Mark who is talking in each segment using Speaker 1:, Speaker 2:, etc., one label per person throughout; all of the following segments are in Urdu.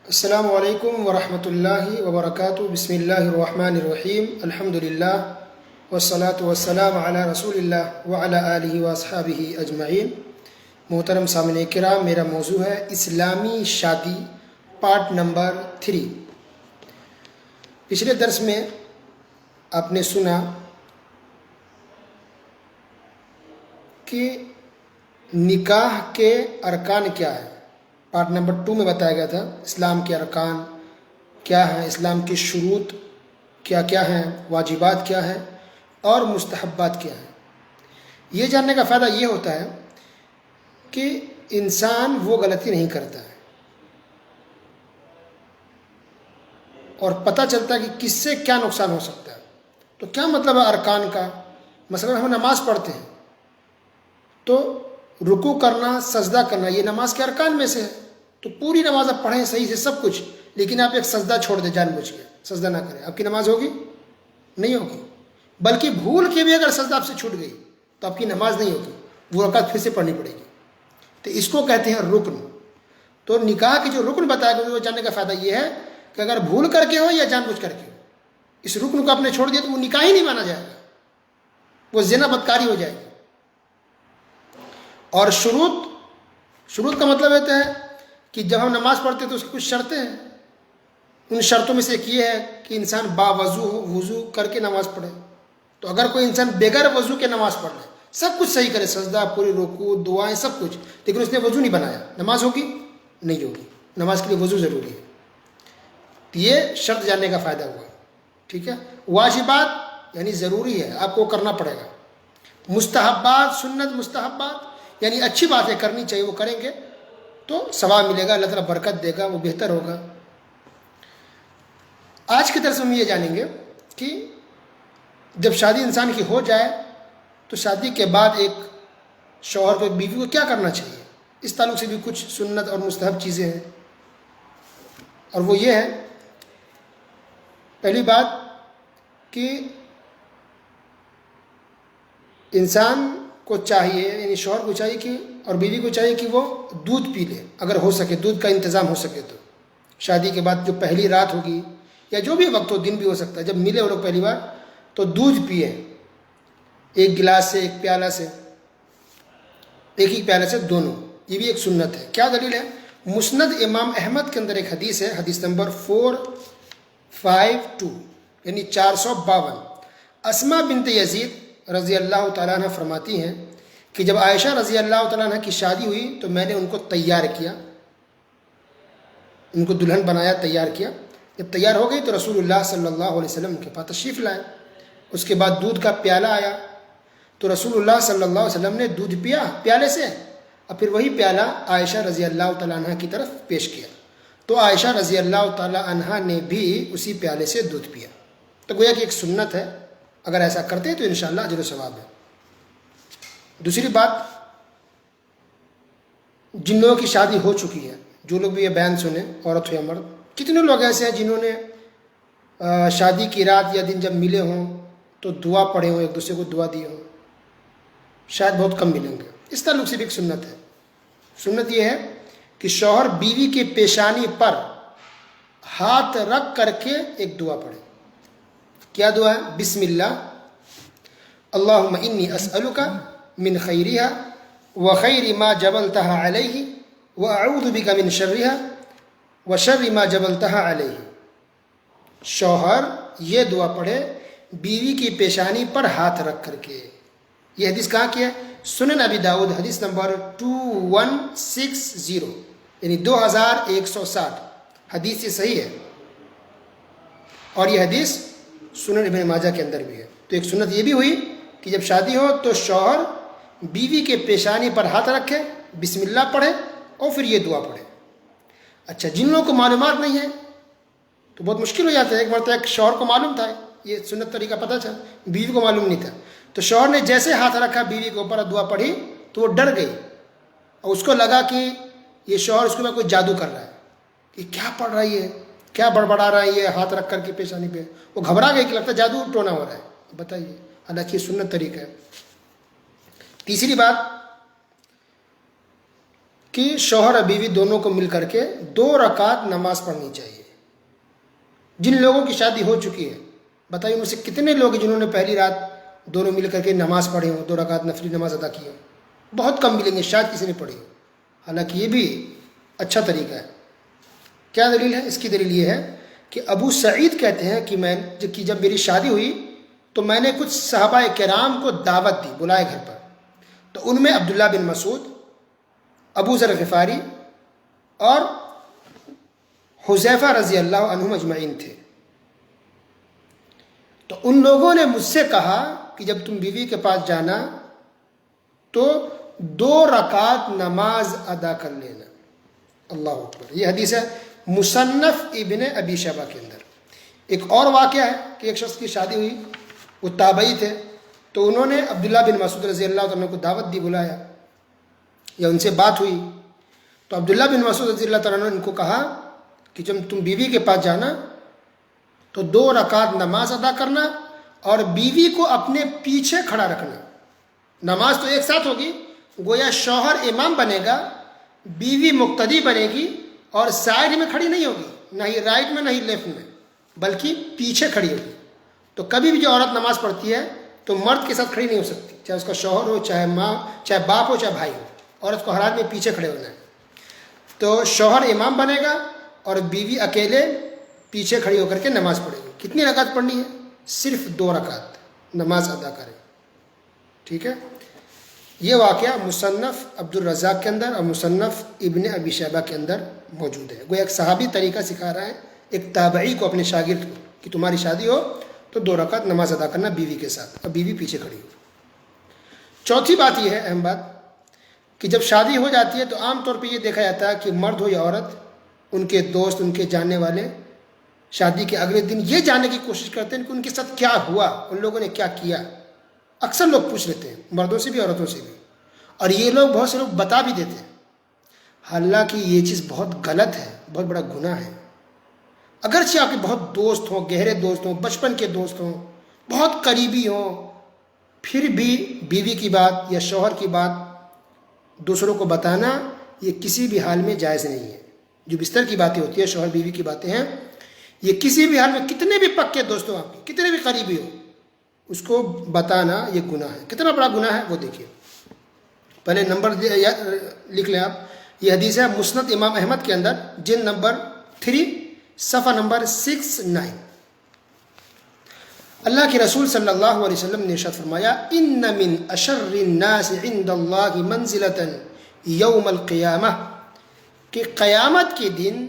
Speaker 1: السلام علیکم ورحمۃ اللہ وبرکاتہ۔ بسم اللہ الرحمن الرحیم۔ الحمد للہ والصلاة والسلام علی رسول اللہ وعلی آلہ واصحابہ اجمعین۔ محترم سامعین کرام، میرا موضوع ہے اسلامی شادی پارٹ نمبر 3۔ پچھلے درس میں آپ نے سنا کہ نکاح کے ارکان کیا ہے۔ پارٹ نمبر 2 میں بتایا گیا تھا اسلام کے ارکان کیا ہیں، اسلام کی شروط کیا کیا ہیں، واجبات کیا ہیں اور مستحبات کیا ہیں۔ یہ جاننے کا فائدہ یہ ہوتا ہے کہ انسان وہ غلطی نہیں کرتا ہے اور پتہ چلتا ہے کہ کس سے کیا نقصان ہو سکتا ہے۔ تو کیا مطلب ہے ارکان کا؟ مثلا ہم نماز پڑھتے ہیں تو رکوع کرنا، سجدہ کرنا، یہ نماز کے ارکان میں سے ہے۔ تو پوری نماز آپ پڑھیں صحیح سے سب کچھ، لیکن آپ ایک سجدہ چھوڑ دیں، جان بوجھ کے سجدہ نہ کریں، آپ کی نماز ہوگی؟ نہیں ہوگی۔ بلکہ بھول کے بھی اگر سجدہ آپ سے چھوٹ گئی تو آپ کی نماز نہیں ہوگی، وہ رکعت پھر سے پڑھنی پڑے گی۔ تو اس کو کہتے ہیں رکن۔ تو نکاح کی جو رکن بتایا گیا وہ جاننے کا فائدہ یہ ہے کہ اگر بھول کر کے ہو یا جان بوجھ کر کے ہو، اس رکن کو آپ نے چھوڑ دیا تو وہ نکاح ہی نہیں مانا جائے گا، وہ زنا بدکاری ہو جائے گی۔ اور شروط کا مطلب ہوتا ہے کہ جب ہم نماز پڑھتے ہیں تو اس کی کچھ شرطیں ہیں۔ ان شرطوں میں سے ایک یہ ہے کہ انسان باوضو ہو، وضو کر کے نماز پڑھے۔ تو اگر کوئی انسان بغیر وضو کے نماز پڑھ لے، سب کچھ صحیح کرے، سجدہ، پوری رکوع، دعائیں، سب کچھ، لیکن اس نے وضو نہیں بنایا، نماز ہوگی؟ نہیں ہوگی۔ نماز کے لیے وضو ضروری ہے۔ تو یہ شرط جاننے کا فائدہ ہوا، ٹھیک ہے۔ واجبات یعنی ضروری ہے، آپ کو کرنا پڑے گا۔ مستحبات، سنت مستحبات یعنی اچھی بات ہے، کرنی چاہیے، وہ کریں گے تو ثواب ملے گا، اللہ تعالیٰ برکت دے گا، وہ بہتر ہوگا۔ آج کے درس میں ہم یہ جانیں گے کہ جب شادی انسان کی ہو جائے تو شادی کے بعد ایک شوہر کو، ایک بیوی کو کیا کرنا چاہیے۔ اس تعلق سے بھی کچھ سنت اور مستحب چیزیں ہیں، اور وہ یہ ہے، پہلی بات کہ انسان کو چاہیے، یعنی شوہر کو چاہیے کہ اور بیوی کو چاہیے کہ وہ دودھ پی لے، اگر ہو سکے، دودھ کا انتظام ہو سکے تو۔ شادی کے بعد جو پہلی رات ہوگی یا جو بھی وقت ہو، دن بھی ہو سکتا ہے، جب ملے وہ لوگ پہلی بار تو دودھ پیے، ایک گلاس سے، ایک پیالہ سے، ایک ہی پیالے سے دونوں۔ یہ بھی ایک سنت ہے۔ کیا دلیل ہے؟ مسند امام احمد کے اندر ایک حدیث ہے، حدیث نمبر 452 یعنی 452۔ اسما بنت یزید رضی اللہ تعالیٰ عنہ فرماتی ہیں کہ جب عائشہ رضی اللہ تعالیٰ عنہ کی شادی ہوئی تو میں نے ان کو تیار کیا، ان کو دلہن بنایا، تیار کیا۔ جب تیار ہو گئی تو رسول اللہ صلی اللہ علیہ وسلم کے پاس تشریف لائے۔ اس کے بعد دودھ کا پیالہ آیا تو رسول اللہ صلی اللہ علیہ وسلم نے دودھ پیا پیالے سے، اور پھر وہی پیالہ عائشہ رضی اللہ تعالیٰ عنہ کی طرف پیش کیا، تو عائشہ رضی اللہ تعالیٰ عنہ نے بھی اسی پیالے سے دودھ پیا۔ تو گویا کہ ایک سنت ہے، اگر ایسا کرتے تو انشاءاللہ اجر و ثواب ہے۔ دوسری بات، جن لوگوں کی شادی ہو چکی ہے، جو لوگ بھی یہ بیان سنیں، عورت ہو یا مرد، کتنے لوگ ایسے ہیں جنہوں نے شادی کی رات یا دن جب ملے ہوں تو دعا پڑھے ہوں، ایک دوسرے کو دعا دی ہوں؟ شاید بہت کم ملیں گے۔ اس تعلق سے بھی ایک سنت ہے۔ سنت یہ ہے کہ شوہر بیوی کے پیشانی پر ہاتھ رکھ کر کے ایک دعا پڑھے۔ کیا دعا ہے؟ بسم اللہ، اللہم انی اسألک من خیرها وخیر ما جبلتها علیہ واعوذ بک من شرها وشر ما جبلتها علیہ۔ شوہر یہ دعا پڑھے بیوی کی پیشانی پر ہاتھ رکھ کر کے۔ یہ حدیث کہاں کی ہے؟ سنن ابی داؤد، حدیث نمبر 2160 یعنی 2160۔ حدیث یہ صحیح ہے، اور یہ حدیث سنن ابن ماجہ کے اندر بھی ہے۔ تو ایک سنت یہ بھی ہوئی کہ جب شادی ہو تو شوہر بیوی کے پیشانی پر ہاتھ رکھے، بسم اللہ پڑھے اور پھر یہ دعا پڑھے۔ اچھا، جن لوگوں کو معلومات نہیں ہے تو بہت مشکل ہو جاتا ہے۔ ایک مرتبہ ایک شوہر کو معلوم تھا، یہ سنت طریقہ پتہ تھا، بیوی کو معلوم نہیں تھا، تو شوہر نے جیسے ہاتھ رکھا بیوی کے اوپر، دعا پڑھی تو وہ ڈر گئی، اور اس کو لگا کہ یہ شوہر اس کے اوپر کوئی جادو کر رہا ہے، کہ کیا پڑھ رہی ہے، کیا بڑبڑا رہا ہے یہ ہاتھ رکھ کر کے پیشانی پہ۔ وہ گھبرا گئی کہ لگتا ہے جادو ٹونا ہو رہا ہے۔ بتائیے، حالانکہ یہ سنت طریقہ ہے۔ تیسری بات کہ شوہر اور بیوی دونوں کو مل کر کے 2 رکعت نماز پڑھنی چاہیے. جن لوگوں کی شادی ہو چکی ہے بتائیے ان میں سے کتنے لوگ ہیں جنہوں نے پہلی رات دونوں مل کر کے نماز پڑھی ہوں، 2 رکعت نفلی نماز ادا کی ہو؟ بہت کم ملیں گے، شاید کسی نے پڑھی ہو. حالانکہ یہ بھی اچھا طریقہ ہے. کیا دلیل ہے؟ اس کی دلیل یہ ہے کہ ابو سعید کہتے ہیں کہ جب میری شادی ہوئی تو میں نے کچھ صحابہ کرام کو دعوت دی، بلائے گھر پر. تو ان میں عبداللہ بن مسعود، ابو ذر غفاری اور حذیفہ رضی اللہ عنہم اجمعین تھے. تو ان لوگوں نے مجھ سے کہا کہ جب تم بیوی کے پاس جانا تو 2 رکعت نماز ادا کر لینا. اللہ اکبر. یہ حدیث ہے مصنف ابن ابی شیبہ کے اندر. ایک اور واقعہ ہے کہ ایک شخص کی شادی ہوئی، وہ تابعی تھے، تو انہوں نے عبداللہ بن مسعود رضی اللہ عنہ کو دعوت دی، بلایا یا ان سے بات ہوئی. تو عبداللہ بن مسعود رضی اللہ عنہ نے ان کو کہا کہ جب تم بیوی کے پاس جانا تو 2 رکعت نماز ادا کرنا اور بیوی کو اپنے پیچھے کھڑا رکھنا. نماز تو ایک ساتھ ہوگی، گویا شوہر امام بنے گا، بیوی مقتدی بنے گی اور سائڈ میں کھڑی نہیں ہوگی، نہ ہی رائٹ میں نہ ہی لیفٹ میں، بلکہ پیچھے کھڑی ہوگی. تو کبھی بھی جو عورت نماز پڑھتی ہے تو مرد کے ساتھ کھڑی نہیں ہو سکتی، چاہے اس کا شوہر ہو، چاہے ماں، چاہے باپ ہو، چاہے بھائی ہو. عورت کو ہر حال میں پیچھے کھڑے ہونا ہے. تو شوہر امام بنے گا اور بیوی اکیلے پیچھے کھڑی ہو کر کے نماز پڑھے گی. کتنی رکعت پڑھنی ہے؟ صرف 2 رکعت نماز ادا کریں. ٹھیک ہے. یہ واقعہ مصنف عبد الرزاق کے اندر اور مصنف ابن ابی شیبہ کے اندر موجود ہے. وہ ایک صحابی طریقہ سکھا رہا ہے ایک تابعی کو، اپنے شاگرد کو، کہ تمہاری شادی ہو تو 2 رکعت نماز ادا کرنا بیوی کے ساتھ، اور بیوی پیچھے کھڑی ہو. چوتھی بات یہ ہے، اہم بات، کہ جب شادی ہو جاتی ہے تو عام طور پہ یہ دیکھا جاتا ہے کہ مرد ہو یا عورت، ان کے دوست، ان کے جاننے والے شادی کے اگلے دن یہ جاننے کی کوشش کرتے ہیں کہ ان کے ساتھ کیا ہوا، ان لوگوں نے کیا کیا. اکثر لوگ پوچھ لیتے ہیں، مردوں سے بھی عورتوں سے بھی، اور یہ لوگ بہت سے لوگ بتا بھی دیتے ہیں. حالانکہ یہ چیز بہت غلط ہے، بہت بڑا گناہ ہے. اگرچہ آپ کے بہت دوست ہوں، گہرے دوست ہوں، بچپن کے دوست ہوں، بہت قریبی ہوں، پھر بھی بیوی کی بات یا شوہر کی بات دوسروں کو بتانا یہ کسی بھی حال میں جائز نہیں ہے. جو بستر کی باتیں ہوتی ہیں، شوہر بیوی کی باتیں ہیں، یہ کسی بھی حال میں، کتنے بھی پکے دوست ہوں آپ کے، کتنے بھی قریبی ہو، اس کو بتانا یہ گناہ ہے. کتنا بڑا گناہ ہے وہ دیکھیے. پہلے نمبر لکھ لیں آپ. یہ حدیث ہے مسند امام احمد کے اندر، جلد نمبر 3، صفحہ نمبر 69. اللہ کے رسول صلی اللہ علیہ وسلم نے ارشاد فرمایا: ان من اشر الناس عند اللہ منزلۃ یوم القیامہ، کہ قیامت کے دن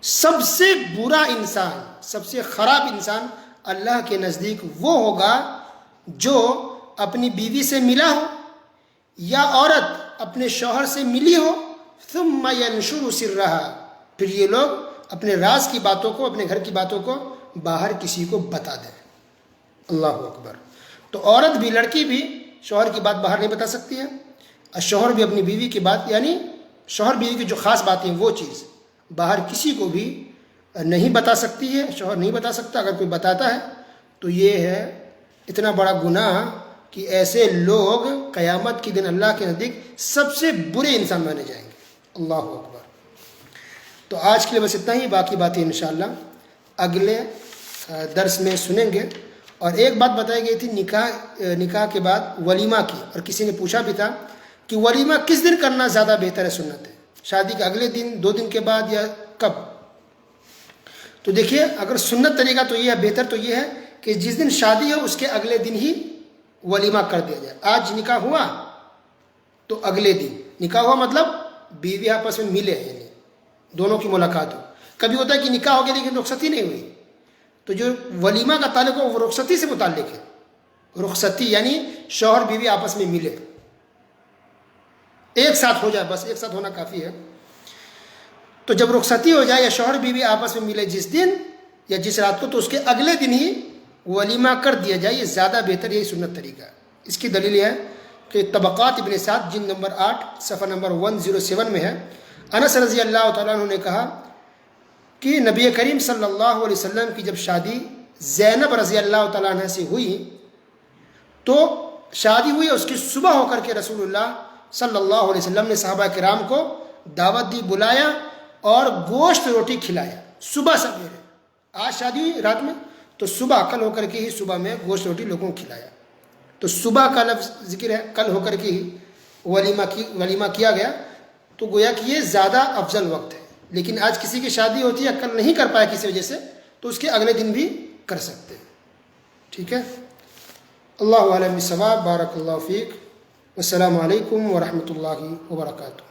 Speaker 1: سب سے برا انسان، سب سے خراب انسان اللہ کے نزدیک وہ ہوگا جو اپنی بیوی سے ملا ہو یا عورت اپنے شوہر سے ملی ہو، ثم ینشر سرہا، پھر یہ لوگ اپنے راز کی باتوں کو، اپنے گھر کی باتوں کو باہر کسی کو بتا دیں. اللہ اکبر. تو عورت بھی، لڑکی بھی شوہر کی بات باہر نہیں بتا سکتی ہے، اور شوہر بھی اپنی بیوی کی بات، یعنی شوہر بیوی کی جو خاص باتیں ہیں وہ چیز باہر کسی کو بھی نہیں بتا سکتی ہے، شوہر نہیں بتا سکتا. اگر کوئی بتاتا ہے تو یہ ہے اتنا بڑا گناہ کہ ایسے لوگ قیامت کے دن اللہ کے نزدیک سب سے برے انسان مانے جائیں گے. اللہ اکبر. تو آج کے لیے بس اتنا ہی، باقی باتیں انشاءاللہ اگلے درس میں سنیں گے. اور ایک بات بتائی گئی تھی نکاح کے بعد ولیمہ کی، اور کسی نے پوچھا بھی تھا کہ ولیمہ کس دن کرنا زیادہ بہتر ہے، سنت ہے، شادی کے اگلے دن، 2 دن کے بعد، یا کب؟ تو دیکھیے، اگر سنت طریقہ تو یہ ہے، بہتر تو یہ ہے کہ جس دن شادی ہے اس کے اگلے دن ہی ولیمہ کر دیا جائے. آج نکاح ہوا تو اگلے دن نکاح ہوا، مطلب بیوی آپس میں ملے، یعنی دونوں کی ملاقات ہو. کبھی ہوتا ہے کہ نکاح ہو گیا لیکن رخصتی نہیں ہوئی، تو جو ولیمہ کا تعلق ہو وہ رخصتی سے متعلق ہے. رخصتی یعنی شوہر بیوی آپس میں ملے، ایک ساتھ ہو جائے، بس ایک ساتھ ہونا کافی ہے. تو جب رخصتی ہو جائے یا شوہر بیوی آپس میں ملے جس دن یا جس رات کو، تو اس کے اگلے دن ہی ولیمہ کر دیا جائے. یہ زیادہ بہتر، یہی سنت طریقہ ہے. اس کی دلیل یہ ہے کہ طبقات ابن سعد جلد نمبر 8 صفحہ نمبر 107 میں ہے. انس رضی اللہ تعالیٰ عنہ نے کہا کہ نبی کریم صلی اللہ علیہ وسلم کی جب شادی زینب رضی اللہ تعالیٰ عنہ سے ہوئی تو شادی ہوئی، اس کی صبح ہو کر کے رسول اللہ صلی اللہ علیہ وسلم نے صحابہ کرام کو دعوت دی، بلایا اور گوشت روٹی کھلایا صبح سویرے. آج شادی ہوئی رات میں، تو صبح کل ہو کر کے ہی صبح میں گوشت روٹی لوگوں کو کھلایا. تو صبح کا لفظ ذکر ہے، کل ہو کر کے ہی ولیمہ کیا گیا. تو گویا کہ یہ زیادہ افضل وقت ہے. لیکن آج کسی کی شادی ہوتی ہے، کل نہیں کر پایا کسی وجہ سے، تو اس کے اگلے دن بھی کر سکتے ہیں. ٹھیک ہے. اللہ عالم بالصواب. بارک اللہ فیک. السلام علیکم ورحمۃ اللہ وبرکاتہ.